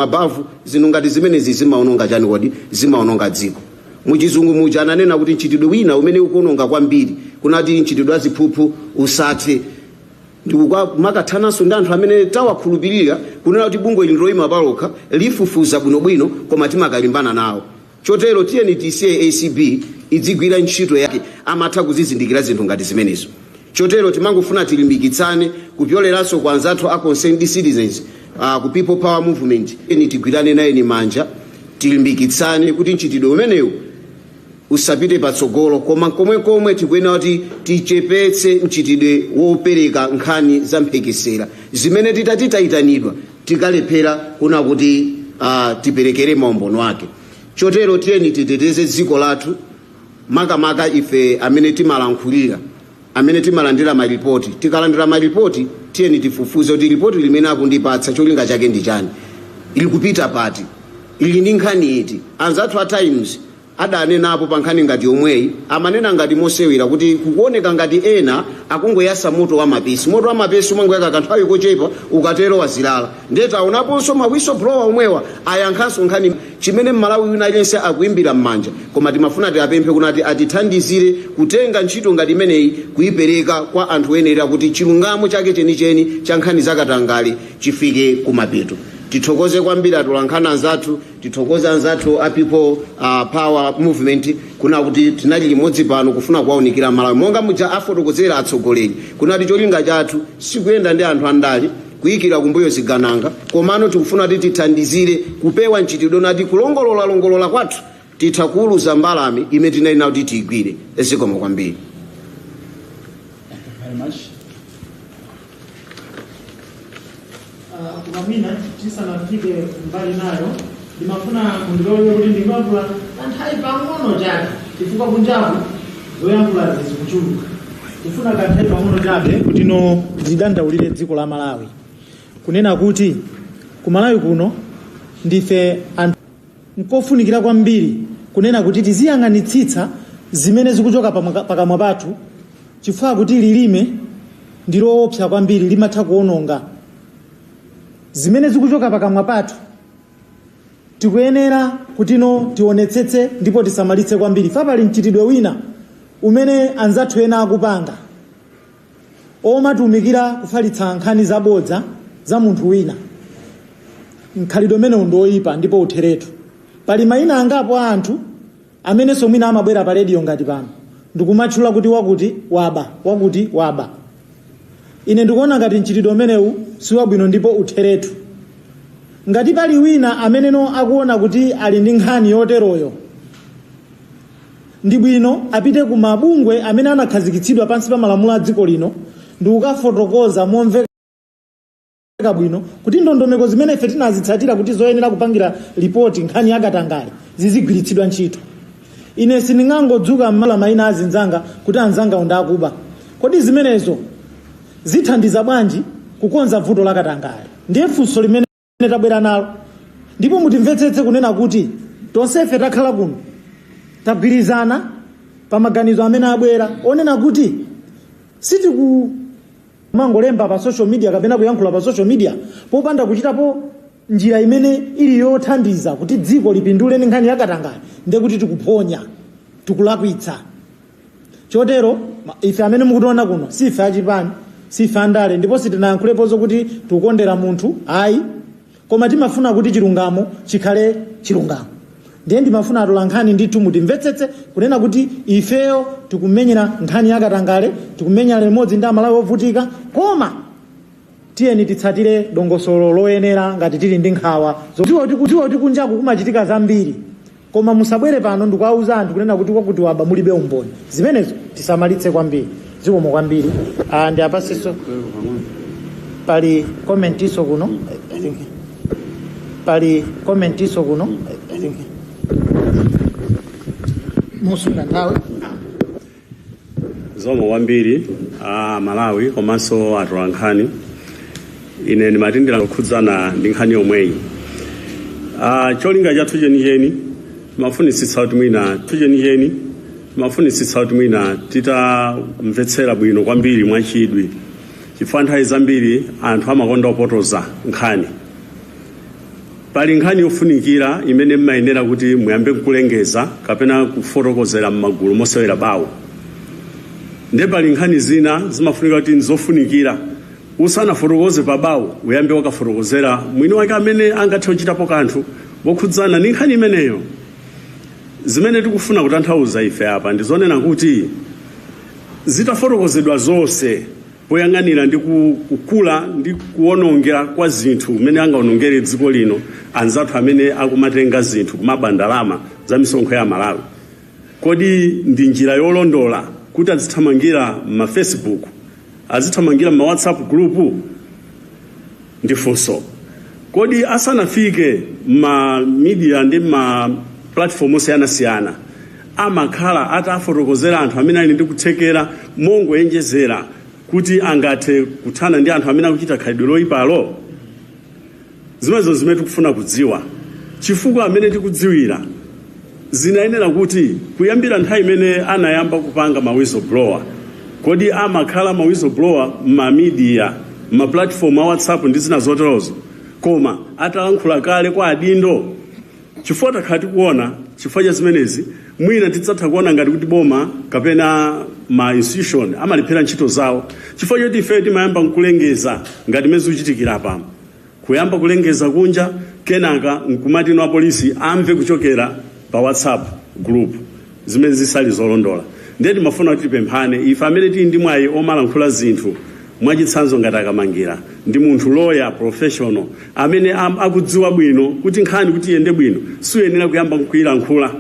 mabavu zinthu ngati zimenezi zimaononga chani kodi zimaononga dziko. Muchizungu muja ananena kuti mchitidwe wina umene ukuononga kwambiri kunati mchitidwe waziphuphu usathe. Ndikumakathananso ndi anthu amene tawakhulupirira kunena kuti bungwe ili loyima palokha lifufuza bwinobwino koma timakalimbana nawo. Chotero tiyeni tisiye ACB idzigwira ntchito yake amatha kuzizindikira zinthu ngati zimenezo. Chotero timangofuna tilimbikitsane kupyoleranso kwa anzathu a concerned citizens ku People Power Movement. Eni tigwirane naye ni manja tilimbikitsane kuti mchitidwe umenewu usapite patsogolo koma komwe tikuyenera kuti tichepetse mchitidwe wopereka nkhani za mphekesera zimene titayitanidwa tikalephera kuna kuti tiperekere maumbono ake. Chotero tiyeni titeteze dziko lathu makamaka ife amene timalankhulira amene timalandira maripoti. Tikalandira maripoti tiyeni tifufuze kuti ripoti limene akundipatsa cholinga chake ndi chani, ili kupita pati, ili ndi nkhani iti. Anzathu a Times adanenapo pa nkhani ngati yomweyi amanena ngati mosewera kuti kukuoneka ngati ena akungoyasa moto wa mapesi. Moto wa mapesi umangoyaka kanthawi kochepa ukatero wazilala. Ndeta aonaponso ma whistleblower omwewa ayankhanso nkhani chimene Malawi wina aliyense akuimbira m'manja. Koma timafuna tiapemphe kunati atithandizire kutenga ntchito ngati imeneyi kuyipereka kwa anthu oyenera kuti chilungamo chake chenicheni cha nkhani zakatangale chifike kumapeto. Tithokoze kwambiri atolankhana anzathu, tithokoze anzathu a People Power Movement kuna kuti tinali limodzi pano kufuna kuwaunikira Malawi. Monga muja afotokozera atsogoleri kunati cholinga chathu sikuyenda ndi anthu andali kuyikira kumbuyo zigananga komano tikufuna kuti tithandizire kupewa mchitidwe nati kulongolola kwathu tithakuuluza mbalame imene tinali nayo kuti tiyigwire. Zikomo kwambiri. Kumamina chisa nafike mbali nayo ndimafuna kundilowe kuti ndimavula kanthawi pang'ono chabe chifukwa kunjaku zoyankhula zikuchuluka. Tifuna kanthawi pang'ono chabe kuti no zidandaulire dziko la Malawi kunena kuti ku Malawi kuno ndife nkofunikira kwambiri kunena kuti tiziyang'anitsitsa zimene zikuchoka pakamwa pathu chifukwa kuti lilime ndiloopsa kwambiri limatha kuononga. Zimene zikuchoka pakamwa pathu tikuyenera kuti no tionetsetse ndipo tisamalitse kwambiri. Pali mchitidwe wina umene anzathu ena akupanga omatumikira kufalitsa nkhani zabodza za munthu wina. Mkhalidwe umene ndoyipa ndipo utheretu. Pali mayina angapo a anthu amene somwina amabwera pa radio ngati pano ndikumatchula kuti wakuti waba, wakuti waba. Ine ndikuona ngati mchitidwe umenewu siwabwino ndipo utheretu. Ngati pali wina amene no akuona kuti ali ndi nkhani yoteroyo ndi bwino apite ku mabungwe amene anakhazikitsidwa pansi pa malamulo a dziko lino ndi kukafotokoza momveka bwino kuti ndondomeko zimene ife tinazitsatira kuti zoyenera kupangira ripoti nkhani yakatangale zizigwiritsidwa ntchito. Ine sindingangodzuka mmala mayina azinzanga kuti anzanga undakuba. Kodi zimenezo zithandiza bwanji kukonza vuto la katangale? Ndiye funso limene tabwera nalo. Ndipo mutimvetsetse kunena kuti tonsefe takhala kuno tagwirizana pa maganizo amene abwera onena kuti sitiku mangolemba pa social media kapena kuyankhula pa social media popanda kuchitapo njira imene ili yothandiza kuti dziko lipindule nkhani yakatangale ndiye kuti tikuphonya tikulakwitsa. Chotero ife amene mukutiona kuno sife achipani sife andale ndipo sitinayankhulepo zokuti tikukondera munthu ayi koma timafuna kuti chilungamo chikhale chilungamo. Ndiye ndimafuna atolankhani ndithu mutimvetsetse kunena kuti ifeyo tikumenyera nkhani yakatangale tikumenyera limodzi ndi Amalawi ovutika koma tiyeni titsatire dongosolo loyenera ngati tili ndi nkhawa zodziwa kuti kunjaku kumachitika zambiri koma musabwere pano ndikuwauza anthu kunena kuti kwakuti waba mulibe umboni. Zimenezo tisamalitse kwambiri. Zikomo kwambiri. Ndi apasiso pali komentiso kuno I think pali komentiso kuno I think musuna ndawe Zomwe kwambiri Malawi komanso atolankhani. Ine ndimatindira kukhudzana ndi nkhani yomweyi. Cholinga chathu chenicheni mafunisitsa kuti mwina titamvetsera bwino kwambiri mwachidwi chifukwa nthawi zambiri anthu amakonda opotoza nkhani. pali nkhani yofunikira imene mmayenera kuti muyambe kulengeza kapena kufotokozera m'magulu mosewera bawo. Nde pali nkhani zina zimafunika kuti nzofunikira usanafotokoze pa bawo uyambe wakafotokozera mwini wake amene angathe kuchitapo kanthu wokhudzana ndi nkhani imeneyo. Zimene tikufuna kutanthauza ife apa ndizonena kuti zitafotokozedwa zonse poyang'anira ndi kukula ndi kuwonongera kwa zinthu umene angaonongere dziko lino anzathu amene akumatenga zinthu kumabandalama za misonkho ya Malawi. Kodi ndi njira yolondola kuti azithamangira ma Facebook, azithamangira ma WhatsApp group? Ndifunso. Kodi asanafike ma media ndi ma platform osiyana amakhala atafotokozera anthu amene ali ndi kuthekera mongoyenjezera kuti angathe kuthana ndi anthu amene akuchita khalidwe loyipalo? Zimenezo zimene tikufuna kudziwa, chifukwa amene tikudziwira zinayenera kuti kuyambira nthawi imene anayamba kupanga ma whistleblower, kodi amakhala ma whistleblower ma media, ma platform a WhatsApp ndi zina zoterozo, koma atalankhula kale kwa adindo? Chifukwa takhala tikuona chifukwa cha zimenezi mwina tidzatha kuona ngati kuti boma kapena ma institution amalephera ntchito zawo, chifukwa choti ife timayamba nkulengeza ngati mezi uchitikira pano, kuyamba kulengeza kunja kenaka nkumati wa polisi amve kuchokera pa WhatsApp group, zimene zisali zolondola. Ndiye timafuna kuti tipemphane ife amene tili ndi mwayi omalankhula zinthu mwachitsanzo ngati Kamangira ndi munthu lawyer professional amene akudziwa bwino kuti nkhani kuti iyende bwino suyenera kuyamba kuyilankhula.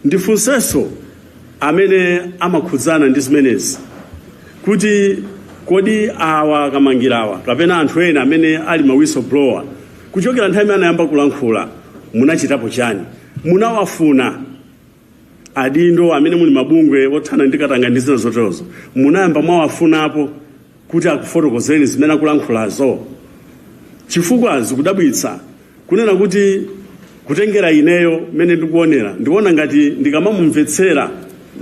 Ndifunsenso amene amakhudzana ndi zimenezi kuti kodi awa Kamangirawa kapena anthu ena amene ali ma whistleblower kuchokera nthawi imene anayamba kulankhula munachitapo chani? Munawafuna adindo amene muli mabungwe othana ndi katanga ndi zina zoterozo, munayamba mwawafunapo kuti akufotokozeni zimene akulankhulazo? Chifukwa zikudabwitsa kunena kuti kutengera ineyo mene ndikuonera ndikuona ngati ndikamamumvetsera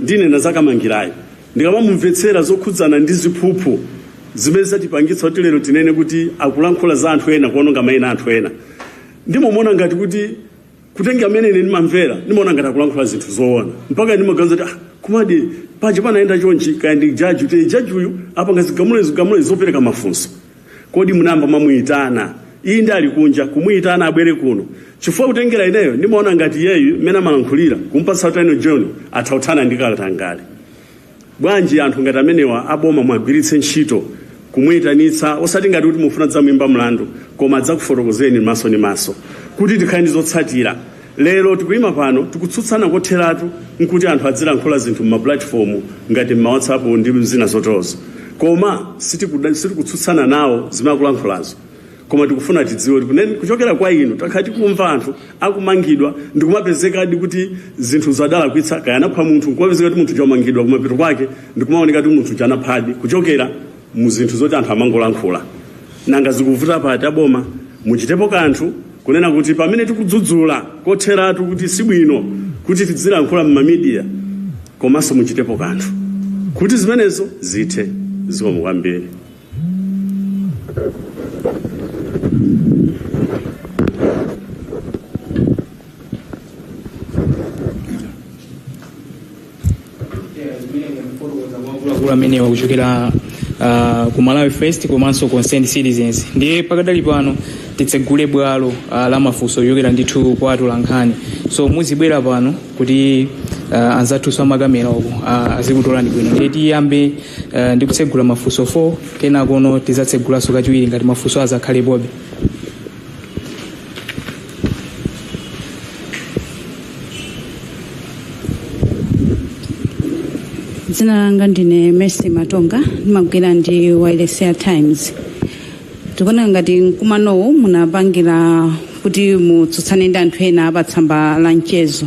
ndinena za Kamangirayo, ndikamamumvetsera zokhudzana ndi ziphuphu zimene zatipangitsa kuti lero tinene kuti akulankhula za anthu ena kuononga mayina anthu ena, ndimomona ngati kuti kutenga amene ine ndimamvera ndimaona ngati akulankhula zinthu zoona, mpaka ndimaganiza kuti kumadi paja panaenda chonchi kaya ndi jaji kuti jaji uyu apanga zigamule zopereka mafunso. Kodi munamba mamuyitana iyi ndi ali kunja kumuyitana abwere kuno? Chifukwa kutengera ineyo ndimaona ngati yeyu mmene amalankhulira kumpatsa utano John athauthana ndi Katangale. Bwanji anthu ngati amenewa aboma mwagwiritse ntchito kumuyitanitsa osati ngati kuti mufuna dzamwimba mlandu koma adzakufotokozeni maso ndi maso kuti tikhale ndi zotsatira. Lero tikuyima pano tikutsutsana kotheratu nkuti anthu adzilankhula zinthu ma platform ngati ma WhatsApp ndi zina zoterozo, koma sitikutsutsana nawo zimene akulankhulazo, koma tikufuna tidziwe kuchokera kwa inu takhala tikumva anthu akumangidwa ndikumapezeka kuti zinthu zadalakwitsa kaya anapha munthu kumapezeka kuti munthu chamangidwa kumapito kwake ndikumaoneka kuti munthu chanaphadi kuchokera mu zinthu zoti anthu amangolankhula. Nanga zikuvuta pati aboma muchitepo kanthu kunena kuti pamene tikudzudzula kotheratu kuti sibwino kuti tidzilankhula mu media, komanso muchitepo kanthu kuti zimenezo zithe. Zikomo kwambiri. amene wakuchokera ku Malawi First komanso concerned citizens. Ndiye pakadali pano titsegule bwalo la mafunso yochokera ndithu kwa atolankhani, so muzibwera pano kuti anzathu samakamera uko azikutolani bwino. Ndiye tiyambe ndi kutsegula mafunso 4 kenakono tizatsegulanso kachiwiri ngati mafunso azakhalepobe. Dzina langa ndine Mercy Matonga, ndimagwira ndi Wireless Times. Tikuona ngati mkumanowu munapangira kuti mutsutsane ndi anthu ena apatsamba la mchezo.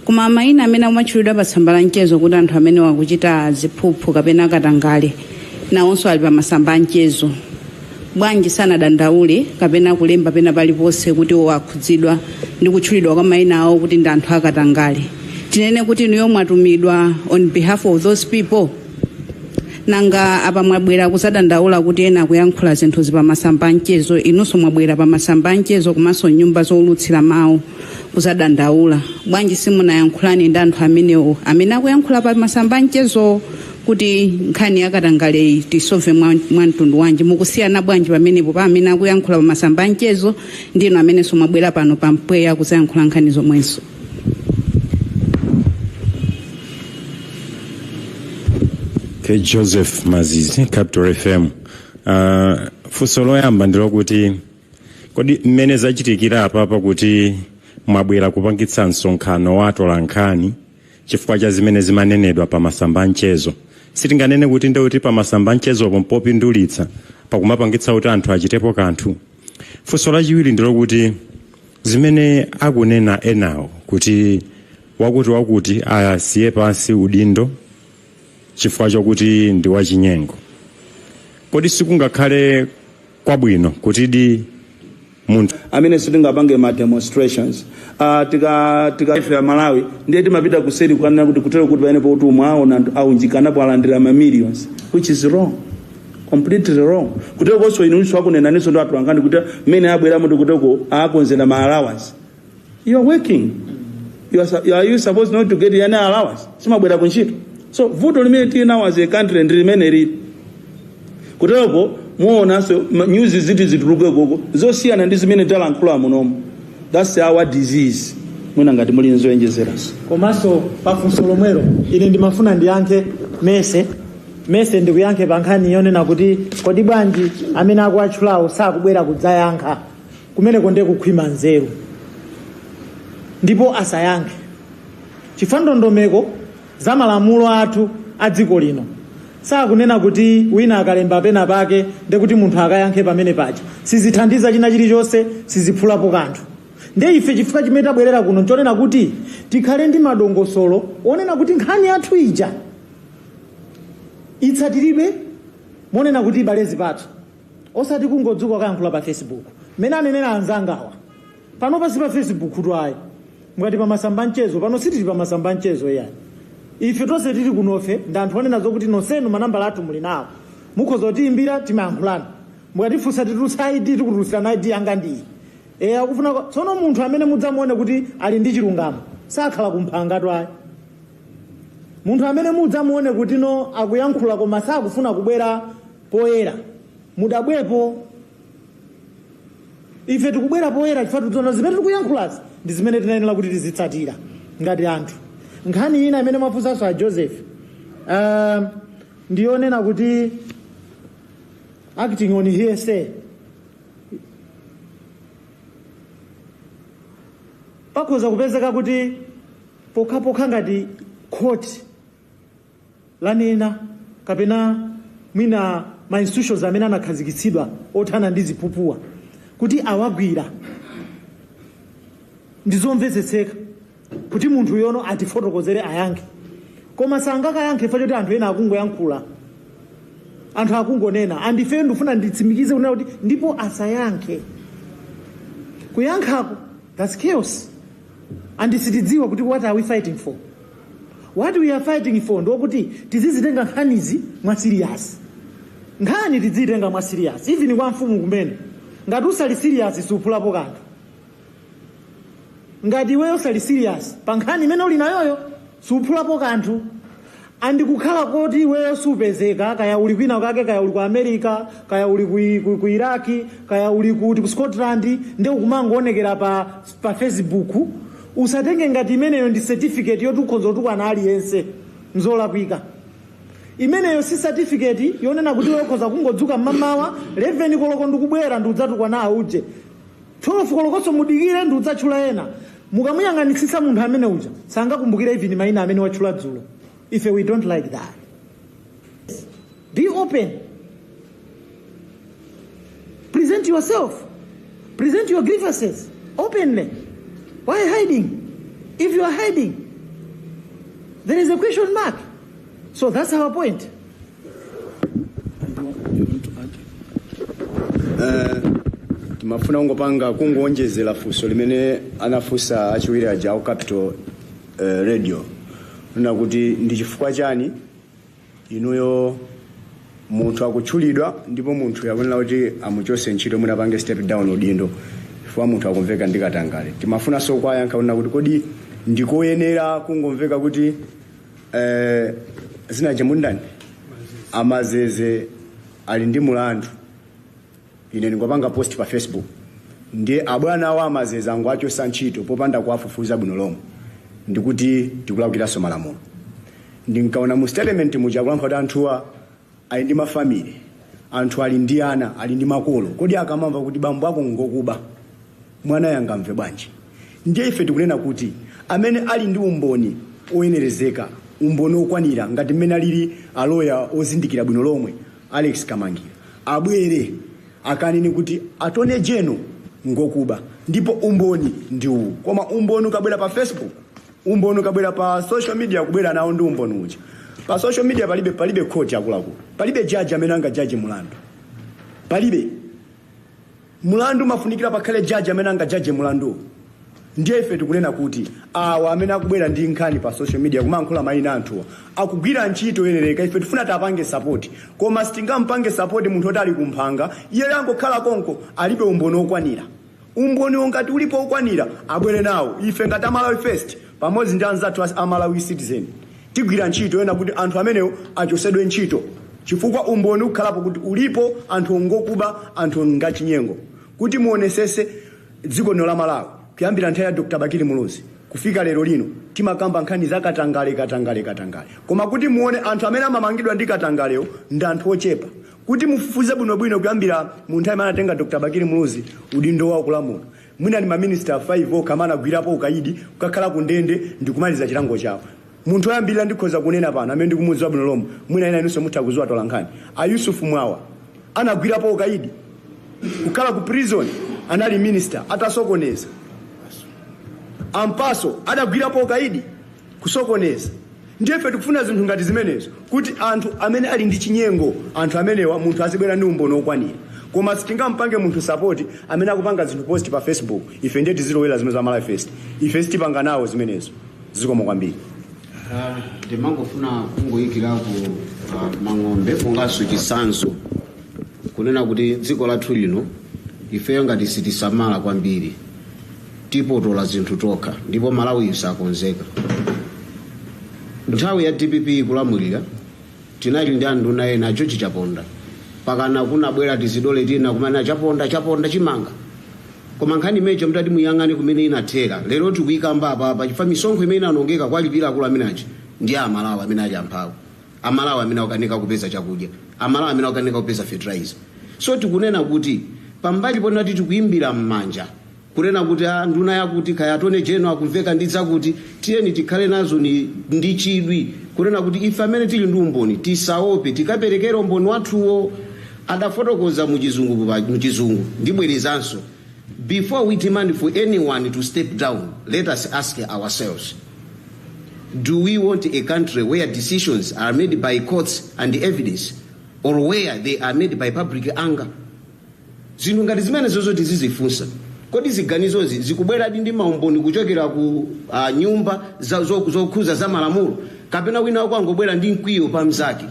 Koma mayina amene amachulidwa apatsamba la mchezo kuti anthu amene wakuchita ziphuphu kapena katangale nawonso ali pa masamba a mchezo. Bwanji sanadandaule kapena kulemba pena paliponse kuti wakhudzidwa ndi kutchulidwa kwa mayina awo kuti ndi anthu akatangale. Tinene kuti niyo mwatumidwa on behalf of those people. nanga apa mwabwera kuzadandaula kuti ena kuyankhula zinthu pamasamba mchezo, inunso mwabwera pamasamba mchezo komanso nyumba zowulutsira mawu kuzadandaula. Bwanji simunayankhulani ndi anthu amenewo amene akuyankhula pamasamba mchezo kuti nkhani yakatangale tisove mwa mtundu wanji? Mukusiyana bwanji pamenepo pa amene akuyankhula pamasamba mchezo ndinu amenenso mwabwera pano pampweya kuzayankhula nkhani zomwezo? K. Joseph Mazizi, Capital FM. Funso loyamba ndilo kuti kodi mmene zachitikira apapa kuti mwabwera kupangitsa msonkhano wa atolankhani chifukwa cha zimene zimanenedwa pamasamba mchezo, sitinganene kuti ndikuti pamasamba mchezo popindulitsa pakumapangitsa kuti anthu achitepo kanthu? Funso lachiwiri ndilo kuti zimene akunena enawo kuti wakuti asiye pansi udindo chifukwa chokuti ndi wachinyengo, kodi sikungakhale kwabwino kuti di munthu amene sitingapange ma demonstrations tika Malawi ndiye timapita kuseri kwanena kuti kutero kuti paene kuti mwaona aunjikanapo alandira ma millions, which is wrong, completely wrong. Kutero koso inunso akunena niso ndo atolankhani kuti mene abwera muti kutero akonzera ma allowance. You are working, are you supposed not to get any allowance? Simabwera kunchito. So vuto limene tina was a country ndi limene lili kutero muona so news zituluke koko zosiyana ndi zimene talankhula munomo. That's our disease. Mwina ngati muli nzoyenjezeranso. Komanso pafunso lomwelo ine ndimafuna ndiyankhe mese ndikuyankhe pankhani yonena kuti kodi bwanji amene akuatchulawo sakubwera kudzayankha kumeneko ndiye kukhwima nzeru ndipo asayankhe chifukwa ndondomeko za malamulo athu a dziko lino sakunena kuti wina akalemba pena pake ndekuti munthu akayankhe pamene paja, sizithandiza china chilichonse, siziphulapo kanthu. Ndiye ife chifukwa chimene tabwerera kuno nchonena kuti tikhale ndi madongosolo onena kuti nkhani yathu ija itsatiribe monena kuti ibale zipatso, osati kungodzuka kayankhula pa Facebook mmene anenera anzangawa pano pasi pa Facebook twayi ngati pamasamba mchezo pano sitili pamasamba mchezo yani. Ife tonse tili kunofe ndi anthu onena zokuti nonsenu manambala athu muli nawo, mukhoza kutiyimbira timayankhulana, mukatifunsa titulutsa ID tikutulutsirana ID yanga ndiyi akufuna. Tsono munthu amene mudzamuone kuti ali ndi chilungamo sakhala kumphanga twayi. Munthu amene mudzamuone kuti no akuyankhula koma sakufuna kubwera poyera mudabwepo. Ife tikubwera poyera chifukwa tidziona zimene tikuyankhulazi ndi zimene tinayenera kuti tizitsatira ngati anthu. Nkhani ina imene mwafunsanso a Joseph ndiyonena kuti acting on hearsay pakhoza kupezeka kuti pokhapokha ngati court lanena kapena mwina ma institutions amene anakhazikitsidwa othana ndi ziphuphuwa kuti awagwira ndizomvetsetseka kuti munthu yono atifotokozere ayankhe, koma sangakayankhe chifukwa choti anthu ena akungoyankhula, anthu akungonena. Andife ndifuna nditsimikize kunena kuti ndipo asayankhe. Kuyankhako that's chaos. Andisitidziwa kuti what are we fighting for? What we are fighting for ndokuti tizizitenga nkhanizi mwa serious. Nkhani tizitenga mwa serious. Even kwa mfumu kumene ngati usali serious suphulapo kanthu. Ngati weyo sali serious pa nkhani imene uli nayoyo suphulapo kanthu. Andikukhala kuti weyo supezeka kaya uli kwina kake, kaya uli ku America, kaya uli ku Iraki, kaya uli ku Scotland ndi ukumangoonekera pa Facebook, usatenge ngati imeneyo ndi certificate yoti ukhoza kutukwana aliyense nzolakwika. Imeneyo si certificate yonena kuti weyo ukhoza kungodzuka mmamawa 11 koloko ndikubwera ndi udzatukwana auje 12 kolokoso mudikire ndi udzatchula ena. Mukamuyang'anitsitsa munthu amene uja sangakumbukire even mayina amene watchula dzulo. If we don't like that, be open, present yourself, present your grievances openly. Why hiding? If you are hiding, there is a question mark. So that's our point. Mafuna ungopanga kungonjezera funso limene anafunsa achiwiri aja au Capital Radio. Nuna kuti ndi chifukwa chani inuyo munthu akutchulidwa ndipo munthu yakunena kuti amuchose ntchito mwina pange step down udindo chifukwa munthu akumveka ndikatangale. Timafunanso kwayankha kunena kuti kodi ndikoyenera kungomveka kuti zina chemundani Amazeze ali ndi mulandu. Ine ndingopanga post pa Facebook ndiye abwana wa Amazeze angu achosa ntchito popanda kuwafufuza bwino lomwe ndikuti tikulakwiraso malamulo. Ndinkaona mu statement muchakulankhula kuti anthuwa ali ndi mafamili, anthu ali ndi ana, ali ndi makolo. Kodi akamamva kuti bambo ako ngokuba mwana yanga mve bwanji? Ndiye ife tikunena kuti amene ali ndi umboni oyenerezeka, umboni okwanira ngati mmene alili aloya ozindikira bwino lomwe Alex Kamangira, abwere akanene kuti atone jeno ngokuba ndipo umboni ndi uwu. Koma umboni ukabwera pa Facebook, umboni ukabwera pa social media kubwera nawo ndi umboni uja. Pa social media palibe court yakuluakulu, palibe judge amene angajaji mulandu, palibe mulandu mafunikira pakhale judge amene angajaji mulandu. Ndiye ife tikunena kuti awa amene akubwera ndi nkhani pa social media kumankhula mayina anthuwa akugwira ntchito yoyenera. Ife tifuna tapange support, koma sitingampange support munthu oti ali kumphanga iye angokhala konko alibe umboni okwanira. Umboni ongati ulipo okwanira abwere nawo. Ife ngati Malawi First pamodzi ndi anzathu a Malawi Citizen tigwira ntchito yona kuti anthu amenewo achosedwe ntchito chifukwa umboni ukhalapo kuti ulipo anthu ngokuba, anthu ngachinyengo, kuti muonesese dziko lino la Malawi kuyambira nthawi ya Dr. Bakili Muluzi kufika lero lino timakamba nkhani za katangale. Koma kuti muone anthu amene amamangidwa ndi katangalewo ndi anthu ochepa. Kuti mufufuze bwinobwino kuyambira mu nthawi imene anatenga Dr. Bakili Muluzi udindo wa kulamula, mwina ni maminister 5 okamana gwirapo ukaidi kukakhala ku ndende ndi kumaliza chilango chawo. Munthu oyambirira ndikhoza kunena pano amene ndikumudziwa bwino lomwe, mwina ina inunso mutha kudziwa tolankhani, Yusuf Mwawa anagwirapo ukaidi kukhala ku prison, anali minister atasokoneza. Ampaso adagwirapo ukaidi kusokoneza. Ndiye ife tikufuna zinthu ngati zimenezo kuti anthu amene ali ndi chinyengo, anthu amenewa munthu azibwera ndi umboni okwanira. Koma sitingampange munthu support amene akupanga zinthu post pa Facebook. Ife ndiye tizilowera zimene za Malawi First, ife sitipanga nawo zimenezo. Zikomo kwambiri. Ndimangofuna kungoyikirako mang'ombe kungaso chisanzo kunena kuti dziko lathu lino ifeyo ngati sitisamala kwambiri tipotola zinthu tokha ndipo Malawi isakonzeka. Nthawi ya DPP kulamulira tinali ndi anduna ena George Chaponda pakana kunabwera tizidole tina kumana chaponda chimanga. Koma nkhani mecho mtati muyang'ane kumene inathera lero tikuyikamba apa chifukwa misonkho imene anongeka kwalipira akulu amenachi ndi Amalawi amene ali amphawi, Amalawi amene akanika kupeza chakudya, Amalawi amene akanika kupeza fertilizer. So tikunena kuti pambali ponati tikuyimbira mmanja kunena kuti nduna yakuti kayatone jeno akumveka ndi zakuti tiyeni tikhale nazo ndi chidwi kunena kuti ife amene tili ndi umboni tisaope tikaperekera umboni wathuwo. Adafotokoza muchizungu ndibwerezanso. Before we demand for anyone to step down, let us ask ourselves, do we want a country where decisions are made by courts and evidence, or where they are made by public anger? Zinthu ngati zimene zozoti zizifunsa kodi ziganizozi zikubwera ndi maumboni kuchokera ku nyumba zokhuza za malamulo kapena wina wakangobwera ndi mkwiyo pa mzake.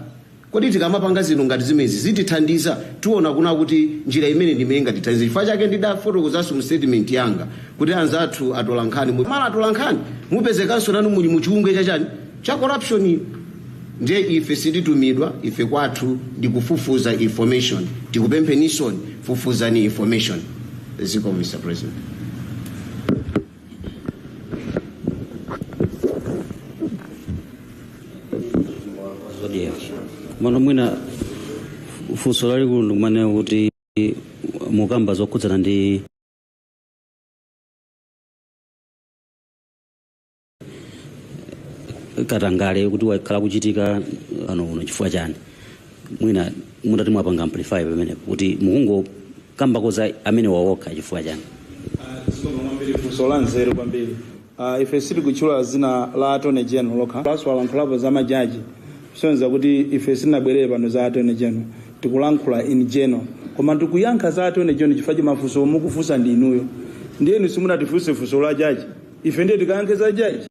Kodi tikamapanga zinthu ngati zimezi zitithandiza tiona kuna kuti njira imene ndimenga tithandiza. Chifukwa chake ndidafotokozaso mu statement yanga kuti anzathu atolankhani mala atolankhani mupezekanso nanu muli muchiungwe chachani cha corruption. Ndiye ife sititumidwa, ife kwathu ndikufufuza information, tikupemphenisoni fufuzani information. Ziko Mr. President. Mano mwina funso lalikulu ndikumane kuti mukamba zokhudzana ndi katangale kuti wakhala kuchitika uno chifukwa chani. Mwina mutati mwapanga amplify pamene kuti mukungo kamba koza amene wawoka chifukwa chani. Funso la nzeru kwambiri. Ife sili kuchula zina la Attorney General lokha. Paso walankhulapo za majaji. Sonza kuti ife sinabwerere pano za Attorney General. Tikulankhula in general. Koma tikuyankha za Attorney General chifukwa cha mafunso mukufunsa ndi inuyo. Ndiye inu simunatifunse funso la jaji. Ife ndiye tikayankhe za jaji.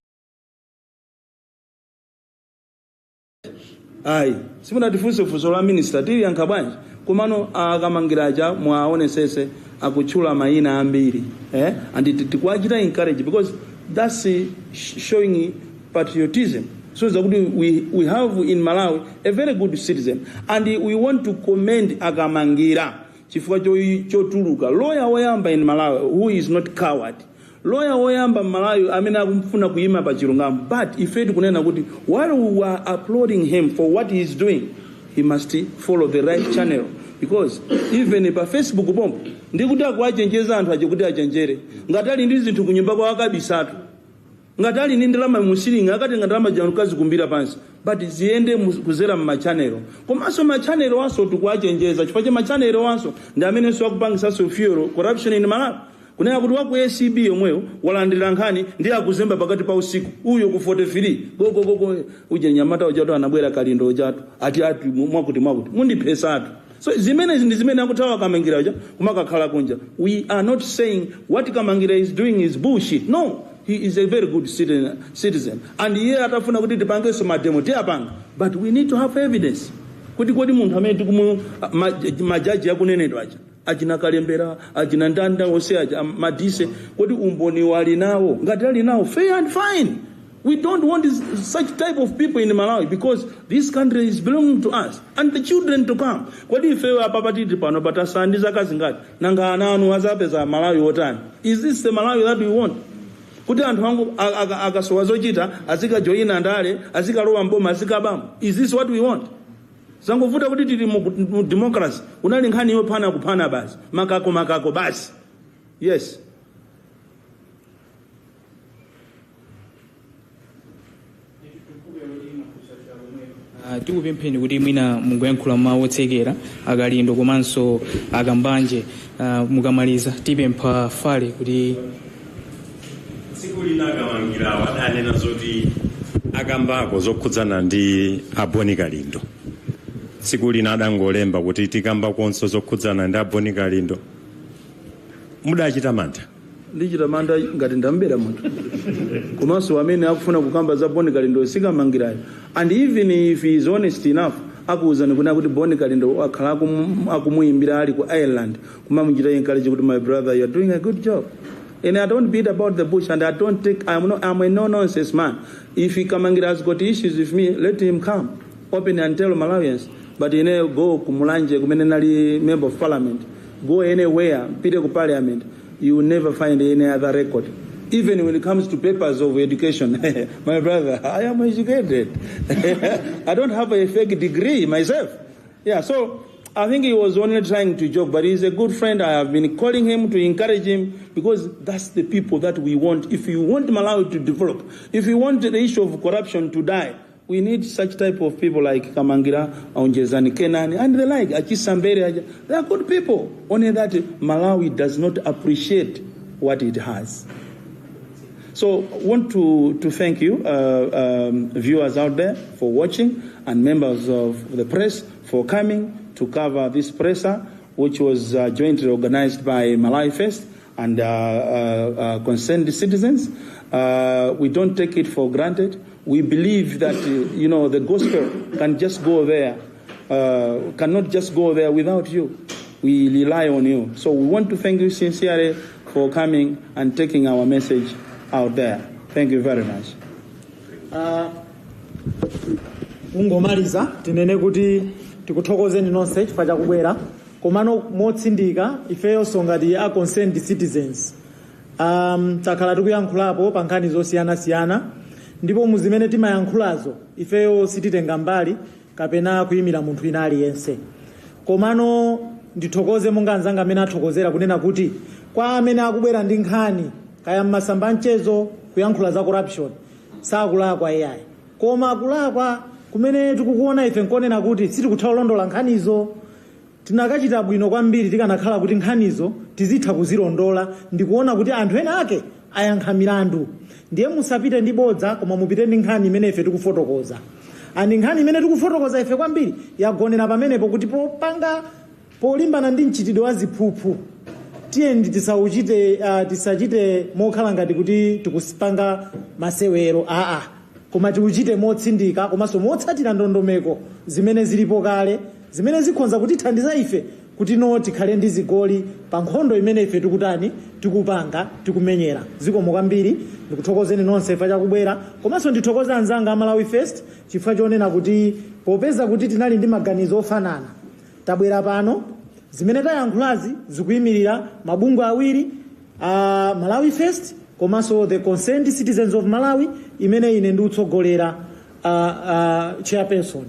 ayi simunatifunse funso la minister tili yankha bwanji komano akamangiraja mwaonesese akutchula mayina ambiri and tikuachita encourage because that's showing patriotism. So that we have in Malawi a very good citizen, and we want to commend Kamangira chifukwa chotuluka lawyer woyamba in Malawi who is not coward. Lawyer woyamba Malawi amene akumfuna kuyima pa chilungamo, but ife tikunena kuti while we were applauding him for what he is doing, he must follow the right channel, because even pa Facebook pompo ndikuti akuachenjeza anthu achikuti achenjere ngati ali ndi zinthu kunyumba kwa akabisatu ngati ali ndi ndalama musilinga akati ndalama janukazi kumbira pansi, but ziende kuzera mumachanelo komanso machanelo wanso tikuachenjeza chifukwa cha machanelo wanso ndi amene akupangisa fuel corruption in Malawi. Kunena kuti waku ACB yomweyo walandira nkhani ndi akuzemba pakati pa usiku uyo ku 43 gogogogo uje nyamata ujato anabwera Kalindo ujato ati mwakuti mundipesatu. So zimene ndi zimene akutawa Kamangira uja kumakakhala kunja. We are not saying what Kamangira is doing is bullshit. No, he is a very good citizen. And here atafuna kuti tipange so mademo tiapanga, but we need to have evidence. Kuti munthu amene tikumu majaji akunenedwa aja achina Kalembera achina Ndanda ose aja Madise kuti umboni wali nawo ngati ali nawo fair and fine. We don't want such type of people in Malawi, because this country is belonging to us and the children to come. Kwadi ifewe apapatiti pano batasandiza kazi ngati nanga ana anu azapeza Malawi otani. Is this the Malawi that we want? Kuti anthu wangu akasowa zochita azika joina ndale azika lowa mboma azika bamba. Is this what we want? Zangovuta kuti tili mu democracy unali nkhani yopana kupana basi makako basi. Yes. Tikupempheni kuti mwina mungoyankhula mawu otsekera Kalindo komanso akambanje mukamaliza tipempha fale kuti tsiku lina Kamangira wadanena zoti akambako zokhudzana ndi aboni Kalindo. Tsiku lina adangolemba kuti tikamba konso zokhudzana ndi aboni Kalindo. Mudachita mantha? Ndichita mantha ngati ndambera munthu. Komanso amene akufuna kukamba za boni Kalindo sikamangira. And even if he is honest enough, akuuzani kuna kuti boni Kalindo akhala akumuyimbira ali ku Ireland kumamuchita encourage kuti my brother you are doing a good job. And I don't beat about the bush, and I don't take, I'm a no-nonsense man. If Kamangira has got issues with me, let him come. Open and tell Malawians. But go kumulanje, kumenenali member of parliament. Go anywhere, pite ku parliament. You will never find any other record. Even when it comes to papers of education, my brother, I am educated. I don't have a fake degree myself. Yeah, so I think he was only trying to joke, but he's a good friend. I have been calling him to encourage him, because that's the people that we want. If you want Malawi to develop, if you want the issue of corruption to die, we need such type of people like Kamangira, Onjezani, Kenani, and the like. Achisambere, they are good people. Only that Malawi does not appreciate what it has. So I want to thank you, viewers out there, for watching, and members of the press for coming to cover this presser, which was jointly organized by Malawi First and concerned citizens. We don't take it for granted. We believe that the gospel can just go there, cannot just go there without you. We rely on you. So we want to thank you sincerely for coming and taking our message out there. Thank you very much. Ungomaliza tinene kuti tikuthokozeni nonse chifukwa chakubwera komano motsindika ifeyonso ngati a concerned citizens takhala tikuyankhulapo pa nkhani zosiyana-siyana, ndipo muzimene timayankhulazo ifeyo sititenga mbali kapena kuyimira munthu ina aliyense. Komano ndithokoze monga anzanga amene athokozera kunena kuti kwa amene akubwera ndi nkhani kaya mmasamba mchezo kuyankhula za corruption sakulakwa AI, koma akulakwa kumene tikukuona ife nkonena kuti sitikutha kulondola nkhanizo. Tinakachita bwino kwambiri tikanakhala kuti nkhanizo tizitha kuzilondola ndi kuona kuti anthu ena ake ayankha milandu. Ndiye musapite ndi bodza koma mupite ndi nkhani imene ife tikufotokoza. Ani nkhani imene tikufotokoza ife kwambiri yagonera pamenepo kuti polimbana ndi mchitidwe wa ziphuphu tiyendi tisachite mokhala ngati kuti tikusipanga masewero. koma tiuchite motsindika komanso motsatira ndondomeko zimene zilipo kale zimene zikhonza kutithandiza ife kuti tikhale ndi zigoli pa nkhondo imene ife tikutani tikupanga tikumenyera. Zikomo kwambiri, ndikuthokozeni nonse chifukwa chakubwera komanso ndithokoza anzanga a Malawi First chifukwa chonena kuti popeza kuti tinali ndi maganizo ofanana tabwera pano. Zimene tayankhulazi zikuyimirira mabungwe awiri Malawi First komanso the Concerned Citizens of Malawi imene ine ndikutsogolera chairperson.